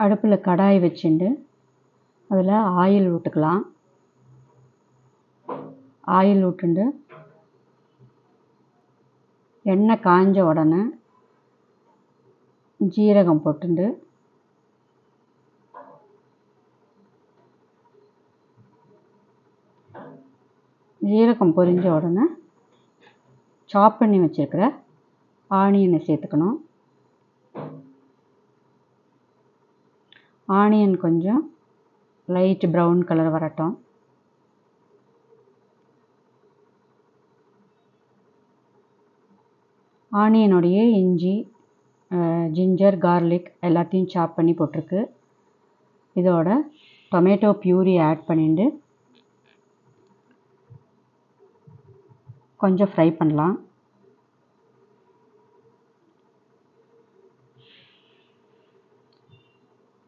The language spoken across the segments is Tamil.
அடுப்பில் கடாய் வச்சுட்டு அதில் ஆயில் விட்டுக்கலாம். ஆயில் விட்டுண்டு எண்ணெய் காஞ்ச உடனே ஜீரகம் போட்டுண்டு ஜீரகம் பொரிஞ்ச உடனே சாப் பண்ணி வச்சுருக்கிற ஆனியனை சேர்த்துக்கணும். ஆனியன் கொஞ்சம் லைட் ப்ரௌன் கலர் வரட்டும். ஆனியனுடைய இஞ்சி, ஜிஞ்சர், கார்லிக் எல்லாத்தையும் சாப் பண்ணி போட்டிருக்கு. இதோட டொமேட்டோ பியூரி ஆட் பண்ணிட்டு கொஞ்சம் ஃப்ரை பண்ணலாம்.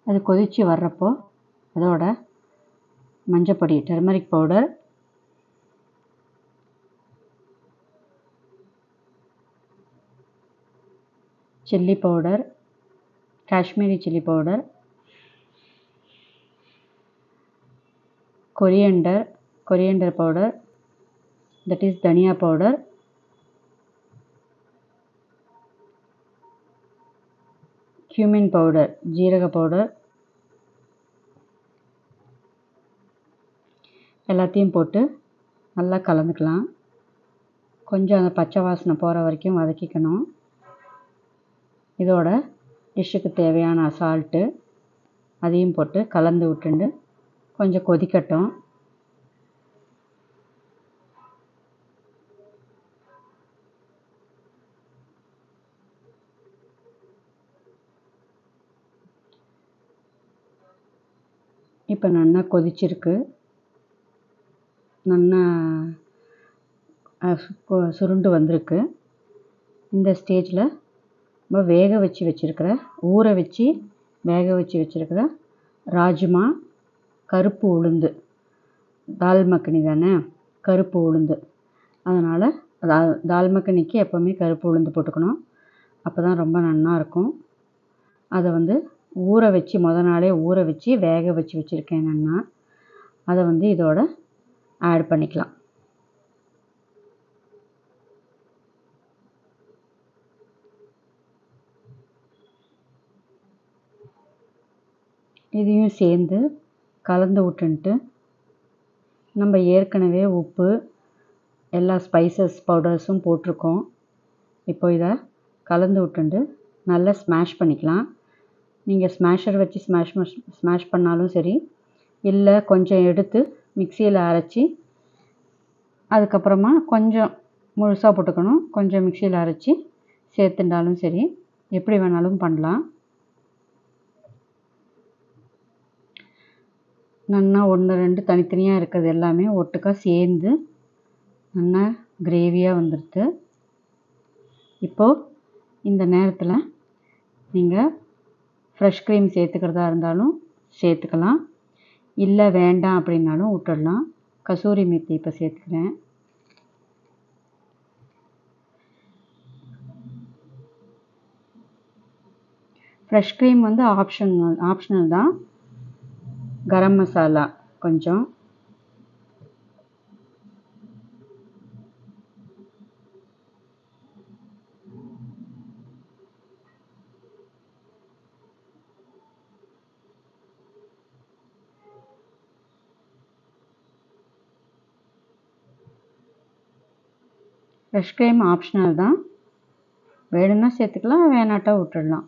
அது கொதித்து வர்றப்போ அதோட மஞ்சப்பொடி, turmeric powder, chilli powder, Kashmiri chilli powder, coriander powder, that is தனியா பவுடர், cumin பவுடர், ஜீரக பவுடர் எல்லாத்தையும் போட்டு நல்லா கலந்துக்கலாம். கொஞ்சம் அந்த பச்சை வாசனை போகிற வரைக்கும் வதக்கிக்கணும். இதோட டிஷ்ஷுக்கு தேவையான சால்ட்டு அதையும் போட்டு கலந்து விட்டுண்டு கொஞ்சம் கொதிக்கட்டும். இப்போ நல்லா கொதிச்சிருக்கு. நல்லா சுருண்டு வந்திருக்கு. இந்த ஸ்டேஜில் நம்ம வேக வச்சு வச்சுருக்கிற ராஜ்மா, கருப்பு உளுந்து, தால் மக்னி தானே, கருப்பு உளுந்து. அதனால் தால் மக்னிக்கு எப்போவுமே கருப்பு உளுந்து போட்டுக்கணும். அப்போ தான் ரொம்ப நல்லாயிருக்கும். அதை முத நாளே ஊற வச்சு வேக வச்சு வச்சுருக்கேன். அதை இதோட ஆட் பண்ணிக்கலாம். இதையும் சேர்ந்து கலந்து விட்டுன்ட்டு நம்ம ஏற்கனவே உப்பு, எல்லா ஸ்பைசஸ் பவுடர்ஸும் போட்டிருக்கோம். இப்போ இதை கலந்து விட்டுண்டு நல்லா ஸ்மாஷ் பண்ணிக்கலாம். நீங்கள் ஸ்மாஷர் வச்சு ஸ்மாஷ் பண்ணாலும் சரி, இல்லை கொஞ்சம் எடுத்து மிக்சியில் அரைச்சி அதுக்கப்புறமா கொஞ்சம் முழுசாக போட்டுக்கணும், கொஞ்சம் மிக்சியில் அரைச்சி சேர்த்துட்டாலும் சரி, எப்படி வேணாலும் பண்ணலாம். நல்லா 1-2 தனித்தனியாக இருக்கிறது எல்லாமே ஒட்டுக்கா சேர்ந்து நல்லா கிரேவியாக வந்துடுது. இப்போது இந்த நேரத்தில் நீங்கள் ஃப்ரெஷ் க்ரீம் சேர்த்துக்கிறதா இருந்தாலும் சேர்த்துக்கலாம், இல்லை வேண்டாம் அப்படின்னாலும் விட்டுடலாம். கசூரி மேத்தி இப்போ சேர்த்துக்கிறேன். ஃப்ரெஷ் க்ரீம் ஆப்ஷனல் தான். கரம் மசாலா கொஞ்சம், ஃப்ரெஷ் க்ரீம் ஆப்ஷனல் தான். வேணும்னா சேர்த்துக்கலாம், வேணாட்டா விட்டுடலாம்.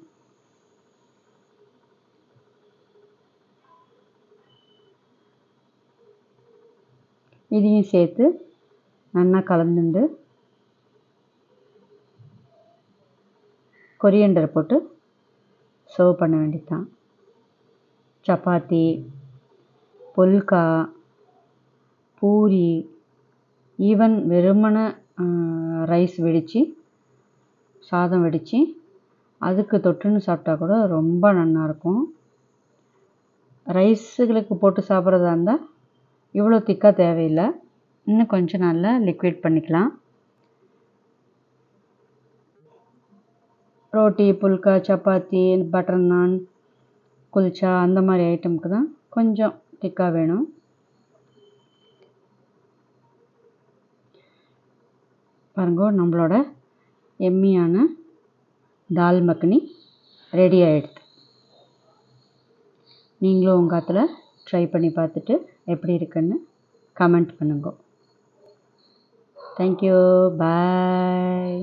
இதையும் சேர்த்து நல்லா கலந்துண்டு கொரியண்டர் போட்டு சர்வ் பண்ண வேண்டியதுதான். சப்பாத்தி, புல்கா, பூரி, ஈவன் வெறுமனை ரைஸ் வடித்து, சாதம் வடித்து அதுக்கு தொட்டுன்னு சாப்பிட்டா கூட ரொம்ப நல்லாயிருக்கும். ரைஸுகளுக்கு போட்டு சாப்பிட்றதா இருந்தால் இவ்வளோ திக்காக தேவையில்லை, இன்னும் கொஞ்சம் நல்லா லிக்விட் பண்ணிக்கலாம். ரோட்டி, புல்கா, சப்பாத்தி, பட்டர் நான், குல்ச்சா அந்த மாதிரி ஐட்டமுக்கு தான் கொஞ்சம் திக்காக வேணும். பாருங்க, நம்மளோட எம்மியான தால் மக்கனி ரெடி ஆகிடுது. நீங்களும் உங்கள் ஆத்துல ட்ரை பண்ணி பார்த்துட்டு எப்படி இருக்குன்னு கமெண்ட் பண்ணுங்க. தேங்க்யூ, பாய்.